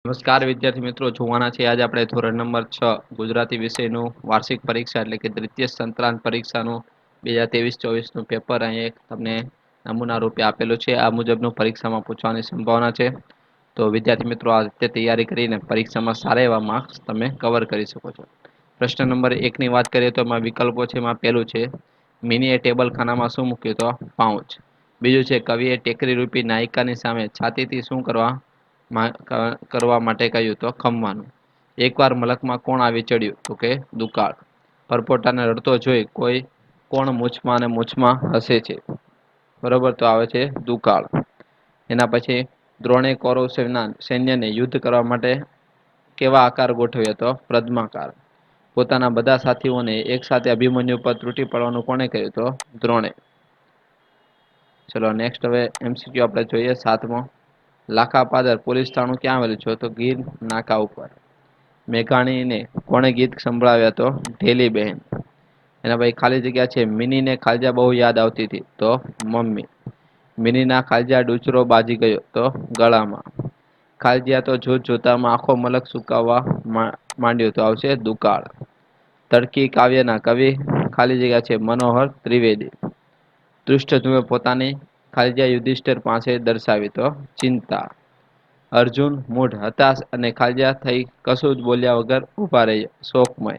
નમસ્કાર વિદ્યાર્થી મિત્રો, જોવાના છે આજે આપણે ધોરણ નંબર 6 ગુજરાતી વિષયનું વાર્ષિક પરીક્ષા એટલે કે દ્વિતીય સંક્રાંત પરીક્ષાનું 2023-24નું પેપર અહીં તમને નમૂના રૂપે આપેલું છે. આ મુજબનું પરીક્ષામાં પૂછવાની સંભાવના છે. તો વિદ્યાર્થી મિત્રો આ રીતે તૈયારી કરીને પરીક્ષામાં સારા એવા માર્ક્સ તમે કવર કરી શકો છો. પ્રશ્ન નંબર 1ની વાત કરીએ તો એમાં વિકલ્પો છે. એમાં પહેલું છે મિનીએ ટેબલ ખાનામાં શું મૂક્યું? તો પાઉચ. બીજું છે કવિએ ટેકરી રૂપી નાયિકાની સામે છાતીથી શું કરવા માટે કહ્યું? તો ખમવાનું. એકવાર મલકમાં કોણ આવી ચડ્યું? તો કે દુકાળ. પરપોટાને રડતો જોઈ કોણ મૂછમાં અને મૂછમાં હસે છે? બરોબર, તો આવે છે દુકાળ. એના પછી દ્રોણે કૌરવ સૈન્યને યુદ્ધ કરવા માટે કેવા આકાર ગોઠવ્યો? તો પદ્માકાર. પોતાના બધા સાથીઓને એક સાથે અભિમન્યુ પર તૂટી પડવાનું કોણે કહ્યું? તો દ્રોણે. ચલો નેક્સ્ટ હવે એમસીક્યુ આપણે જોઈએ. 7મો, લાખા પાદર પોલીસ થાણું ક્યાં આવેલું છે? તો ગીર નાકા ઉપર. મેઘાણીને કોણે ગીત સંભળાવ્યા? તો ઢેલીબહેન. એના પછી ખાલી જગ્યા છે. મિનીને ખાલજા બહુ યાદ આવતી હતી. તો મમ્મી. મિનીના ખાલજા ડૂચરો બાજી ગયો? તો ગળામાં. ખાલજીયા તો જોતામાં આખો મલક સુકાવવા માંડ્યો? તો આવશે દુકાળ. તડકી કાવ્યના કવિ ખાલી જગ્યા છે. મનોહર ત્રિવેદી. ધૃષ્ટધ્યુમ્ન પોતાની ખાલજા યુધિષ્ઠિર પાસે દર્શાવી? તો ચિંતા. અર્જુન મૂઢ હતાશ અને ખાલજા થઈ કશું જ બોલ્યા વગર ઉભા રહ્યા? શોકમય.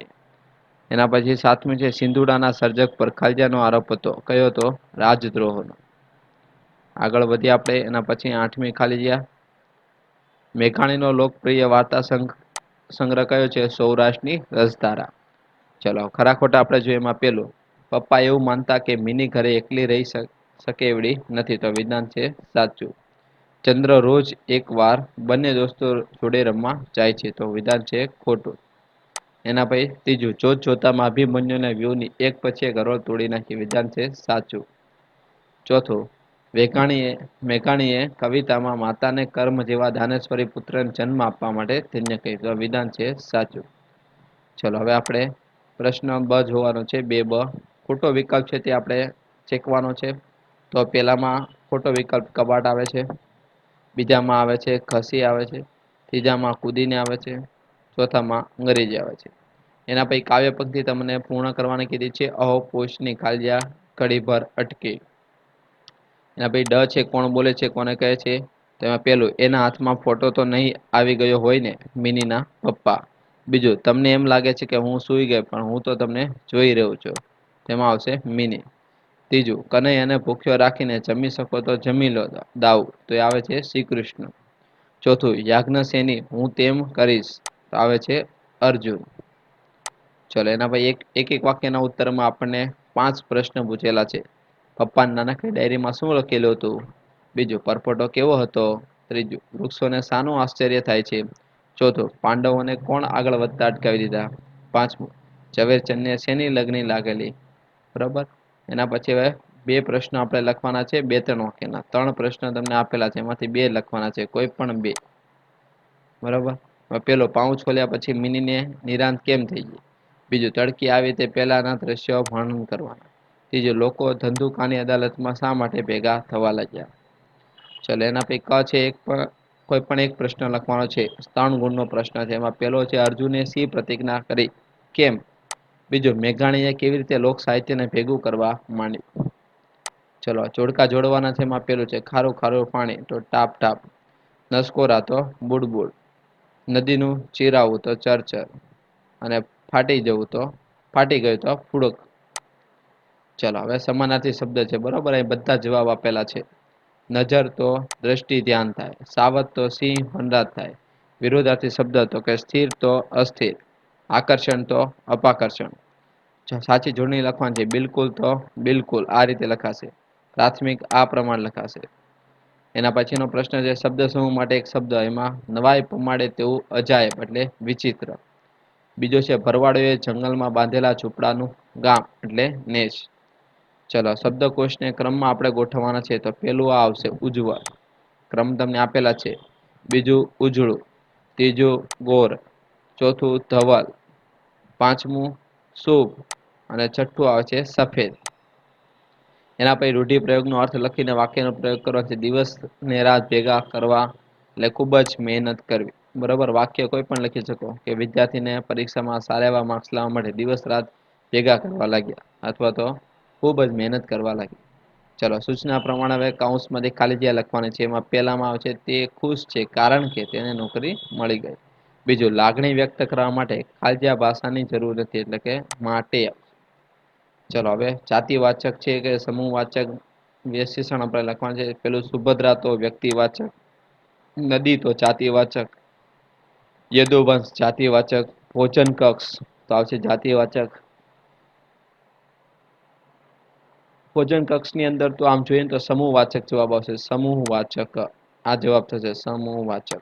એના પછી 7મી છે. સિંધુડાના સર્જક પર ખાલજાનો આરોપ હતો. કયો? તો રાજદ્રોહનો. આગળ વધીએ આપણે. એના પછી 8મી ખાલી જગ્યા. મેઘાણીનો લોકપ્રિય વાર્તા સંગ્રહ કયો છે? સૌરાષ્ટ્રની રસધારા. ચલો ખરા ખોટા આપણે જોઈએ. એમાં પેલું, પપ્પા એવું માનતા કે મિની ઘરે એકલી રહી શકે એવડી નથી. તો વિધાન છે સાચું. ચંદ્ર રોજ એક વાર બંને દોસ્તો જોડે રમવા જાય છે. તો વિધાન છે ખોટું. એના પછી ત્રીજું, જોતામાં અભિમન્યુના વ્યૂહની એક પછી એક હરોળ તોડી નાખી. વિધાન છે સાચું. ચોથું, મેઘાણીએ કવિતામાં માતાને કર્મ જેવા દાનેશ્વરી પુત્રને જન્મ આપવા માટે તેને કહ્યું. તો વિધાન છે સાચું. ચલો હવે આપણે પ્રશ્ન બ જોવાનો છે. 2બ. ખોટો વિકલ્પ છે તે આપણે ચેકવાનો છે. તો પેલામાં ખોટો વિકલ્પ કબાટ આવે છે. બીજામાં આવે છે ખસી આવે છે. ત્રીજામાં કૂદીને આવે છે. ચોથામાં અંગ્રેજી આવે છે. એના પછી કાવ્ય પંક્તિ તમને પૂર્ણ કરવાની કીધી છે. અહો પોષની ખાલજા ઘડીભર અટકી. એના પછી ડ છે. કોણ બોલે છે? કોને કહે છે? તેમાં પેલું, એના હાથમાં ફોટો તો નહીં આવી ગયો હોય ને? મિનીના પપ્પા. બીજું, તમને એમ લાગે છે કે હું સૂઈ ગઈ પણ હું તો તમને જોઈ રહ્યો છું? તેમાં આવશે મિની. ત્રીજું, કનૈયાને ભૂખ્યો રાખીને જમી શકો તો જમી લો દાઉ. તો એ આવે છે શ્રી કૃષ્ણ. ચોથું, યાજ્ઞસેની હું તેમ કરીશ. તો આવે છે અર્જુન. ચલો એના પછી એક એક વાક્યના ઉત્તરમાં આપણને 5 પ્રશ્ન પૂછેલા છે. પપ્પા નાનકડી ડાયરીમાં શું લખેલું હતું? બીજું, પરપોટો કેવો હતો? ત્રીજું, વૃક્ષોને શાનું આશ્ચર્ય થાય છે? ચોથું, પાંડવોને કોણ આગળ વધતા અટકાવી દીધા? પાંચમું, ઝવેરચંદને શેની લગની લાગેલી? બરાબર. એના પછી હવે 2 પ્રશ્નો આપણે લખવાના છે. 2-3 વાક્યના. 3 પ્રશ્ન તમને આપેલા છે. એમાંથી 2 લખવાના છે. કોઈ પણ 2. બરાબર. પેલો, પાઉચ ખોલ્યા પછી મિનીને નિરાંત કેમ થઈ ગઈ? બીજું, તડકી આવી તે પહેલાના દ્રશ્યો વર્ણન કરવાના. ત્રીજું, લોકો ધંધુકાની અદાલતમાં શા માટે ભેગા થવા લાગ્યા? ચલો એના પછી ક છે. કોઈ પણ એક પ્રશ્ન લખવાનો છે. 3 ગુણનો પ્રશ્ન છે. એમાં પહેલો છે, અર્જુને સી પ્રતિજ્ઞા કરી? કેમ? બીજું, મેઘાણીએ કેવી રીતે લોક સાહિત્યને ભેગું કરવા માંડ્યું? ચલો જોડકા જોડવાના છે. એમાં પેલું છે, ખારું ખારું પાણી? તો ટાપ ટાપ. નસકોરા? તો બુડબુડ. નદીનું ચીરાવું? તો ચરચર. અને ફાટી ગયું તો ફુડક. ચલો હવે સમાનાર્થી શબ્દ છે. બરોબર. એ બધા જવાબ આપેલા છે. નજર તો દ્રષ્ટિ ધ્યાન થાય. સાવધ તો સિંહ વનરાજ થાય. વિરોધાર્થી શબ્દ તો કે સ્થિર તો અસ્થિર. આકર્ષણ તો અપાકર્ષણ. સાચી જોડણી લખવાની છે. બિલકુલ તો બિલકુલ. આ રીતે લખાશે. પ્રાથમિક આ પ્રમાણ લખાશે. એના પછીનો પ્રશ્ન છે, શબ્દ સમૂહ માટે એક શબ્દ. એમાં નવાઈ પમાડે તેવું અજાયબ એટલે વિચિત્ર. બીજો છે, ભરવાડોએ જંગલમાં બાંધેલા ઝૂંપડાનું ગામ એટલે નેસ. ચલો શબ્દકોશને ક્રમમાં આપણે ગોઠવવાના છે. તો પેલું આ આવશે ઉજ્જવળ. ક્રમ તમને આપેલા છે. બીજું ઉજળું. ત્રીજું ગોર. ચોથું ધવલ. પાંચમું શુભ. અને છઠ્ઠું આવે છે સફેદ. એના પછી રૂઢિપ્રયોગનો અર્થ લખીને વાક્યનો પ્રયોગ કરવાનો છે. દિવસ ને રાત ભેગા કરવા એટલે ખૂબ જ મહેનત કરવી. બરાબર, વાક્ય કોઈ પણ લખી શકો કે વિદ્યાર્થીને પરીક્ષામાં સારા એવા માર્ક્સ લાવવા માટે દિવસ રાત ભેગા કરવા લાગ્યા અથવા તો ખૂબ જ મહેનત કરવા લાગ્યા. ચલો, સૂચના પ્રમાણે હવે કૌંસમાંથી ખાલી જગ્યા લખવાની છે. એમાં પહેલામાં આવે છે તે ખુશ છે કારણ કે તેને નોકરી મળી ગઈ. બીજું, લાગણી વ્યક્ત કરવા માટે ખાલી જગ્યા ભાષાની જરૂર નથી એટલે કે માટે. ચલો, હવે જાતિવાચક છે કે સમૂહવાચક વિશેષણ આપણે લખવાનું છે. પેલું સુભદ્રા તો વ્યક્તિવાચક, નદી તો જાતિવાચક, યદુવંશ જાતિવાચક, ભોજન કક્ષ તો આવશે જાતિવાચક. ભોજન કક્ષની અંદર તો આમ જોઈએ તો સમૂહવાચક જવાબ આવશે, સમૂહવાચક. આ જવાબ થશે સમૂહવાચક.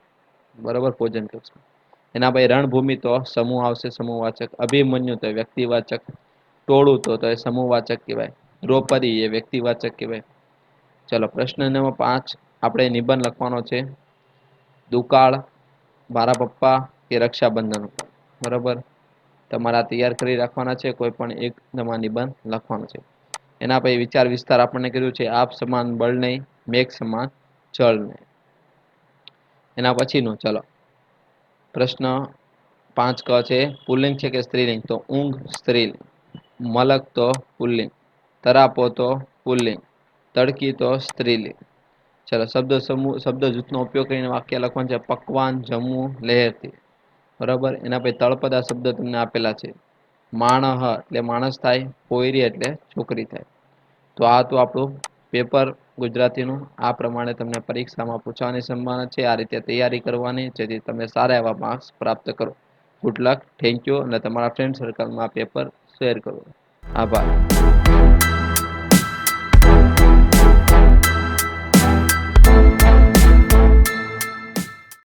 બરોબર, ભોજન કક્ષ. એના પછી રણભૂમિ તો સમૂહ આવશે, સમૂહવાચક. અભિમન્યુ તો વ્યક્તિવાચક. ટોળું તો એ સમૂહવાચક કહેવાય. દ્રૌપદી એ વ્યક્તિવાચક કહેવાય. ચલો, પ્રશ્ન નંબર 5 આપણે નિબંધ લખવાનો છે. દુકાળ, મારા પપ્પા કે રક્ષાબંધન ઉપર. બરોબર, તમારા તૈયાર કરી રાખવાના છે. કોઈ પણ એક તમારા નિબંધ લખવાનો છે. એના પછી વિચાર વિસ્તાર આપણને કીધું છે. આપ સમાન બળ નહીં, મેઘ સમાન જળ નહીં. એના પછીનું ચલો, પ્રશ્ન 5 ક છે પુલ્લિંગ છે કે સ્ત્રીલિંગ? તો ઊંઘ સ્ત્રીલિંગ, મલક તો પુલ્લિંગ, તરાપો તો પુલ્લિંગ, તડકી તો સ્ત્રીલિંગ. ચલો, શબ્દ સમૂહ શબ્દ જૂથનો ઉપયોગ કરીને વાક્ય લખવાનું છે. પકવાન, જમવું, લહેરથી. બરાબર, એના પછી તળપદા શબ્દ તમને આપેલા છે. માણહ એટલે માણસ થાય, પોયરી એટલે છોકરી થાય. તો આ તો આપણું પેપર ગુજરાતીનું આ પ્રમાણે તમને પરીક્ષામાં પૂછવાની સંભાવના છે. આ રીતે તૈયારી કરવાની જેથી તમે સારા એવા માર્ક્સ પ્રાપ્ત કરો. ગુડ લક, થેન્ક યુ, અને તમારા ફ્રેન્ડ સર્કલમાં પેપર શેર કરો. આભાર.